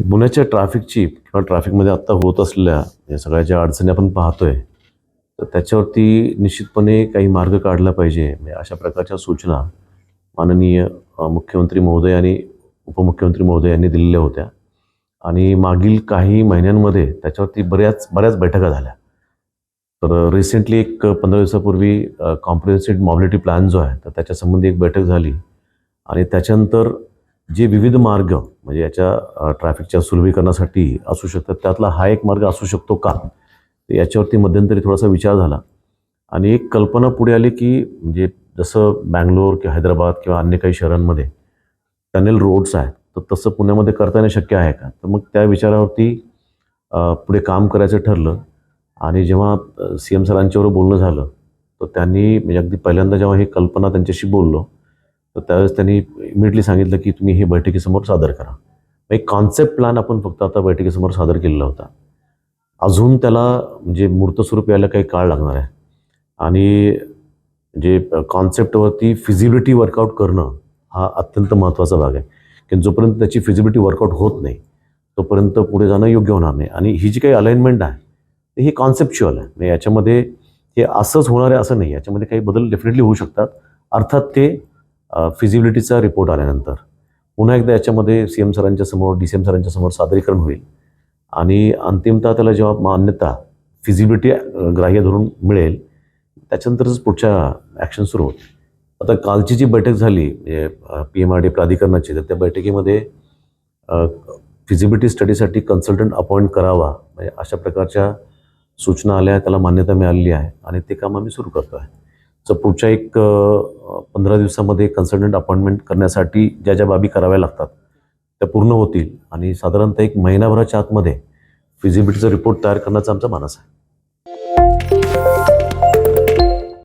पुण्याच्या ट्रॅफिकची किंवा ट्रॅफिकमध्ये आत्ता होत असलेल्या या सगळ्या ज्या अडचणी आपण पाहतोय, तर त्याच्यावरती निश्चितपणे काही मार्ग काढला पाहिजे. म्हणजे अशा प्रकारच्या सूचना माननीय मुख्यमंत्री महोदय आणि उपमुख्यमंत्री महोदय यांनी दिलेल्या होत्या आणि मागील काही महिन्यांमध्ये त्याच्यावरती बऱ्याच बऱ्याच बैठका झाल्या. तर रिसेंटली एक 15 दिवसापूर्वी कॉम्प्रिहेन्सिव्ह मॉबिलिटी प्लॅन जो आहे, तर त्याच्यासंबंधी एक बैठक झाली आणि त्याच्यानंतर जे विविध मार्ग म्हणजे याच्या ट्रॅफिकच्या सुलभीकरणासाठी असू शकतात, त्यातला हा एक मार्ग असू शकतो का? तर याच्यावरती मध्यंतरी थोडासा विचार झाला आणि एक कल्पना पुढे आली, की म्हणजे जसं बंगलोर किंवा हैदराबाद किंवा अन्य काही शहरांमध्ये टनेल रोड्स आहेत, तर तसं पुण्यामध्ये करता येणं शक्य आहे का? तर मग त्या विचारावरती पुढे काम करायचं ठरलं आणि जेव्हा सी एम सरांच्याबरोबर बोलणं झालं, तर त्यांनी म्हणजे अगदी पहिल्यांदा जेव्हा ही कल्पना त्यांच्याशी बोललो, तर त्यावेळेस त्यांनी इमिडिएटली सांगितलं, की तुम्ही हे बैठकीसमोर सादर करा. एक कॉन्सेप्ट प्लॅन आपण फक्त आता बैठकीसमोर सादर केलेला होता. अजून त्याला म्हणजे मूर्त स्वरूप यायला काही काळ लागणार आहे आणि म्हणजे कॉन्सेप्टवरती फिजिबिलिटी वर्कआउट करणं हा अत्यंत महत्त्वाचा भाग आहे, की जोपर्यंत त्याची फिजिबिलिटी वर्कआउट होत नाही, तोपर्यंत पुढे जाणं योग्य होणार नाही. आणि ही जी काही अलाइनमेंट आहे, तर ही कॉन्सेप्च्युअल आहे. म्हणजे याच्यामध्ये हे असंच होणार आहे असं नाही. याच्यामध्ये काही बदल डेफिनेटली होऊ शकतात. अर्थात ते फिजिबिलिटीचा रिपोर्ट आल्यानंतर. पुन्हा एकदा याच्यामध्ये सी-एम सरांच्या समोर, डी-सी-एम सरांच्या समोर सादरीकरण होईल आणि अंतिमतः त्याला जेव्हा मान्यता फिजिबिलिटी ग्राह्य धरून मिळेल, त्याच्यानंतरच पुढच्या ॲक्शन सुरू होतील. आता कालची जी बैठक झाली म्हणजे PMRD प्राधिकरणाची, तर त्या बैठकीमध्ये फिजिबिलिटी स्टडीसाठी कन्सल्टंट अपॉइंट करावा म्हणजे अशा प्रकारच्या सूचना आल्या, त्याला मान्यता मिळालेली आहे आणि ते काम आम्ही सुरू करतो आहे. तर पुढच्या एक 15 दिवसामध्ये कन्सल्टंट अपॉइंटमेंट करण्यासाठी ज्या ज्या बाबी कराव्या लागतात त्या पूर्ण होतील आणि साधारणतः एक महिनाभराच्या आतमध्ये फिजिबिलिटीचा रिपोर्ट तयार करण्याचा आमचा मानस आहे.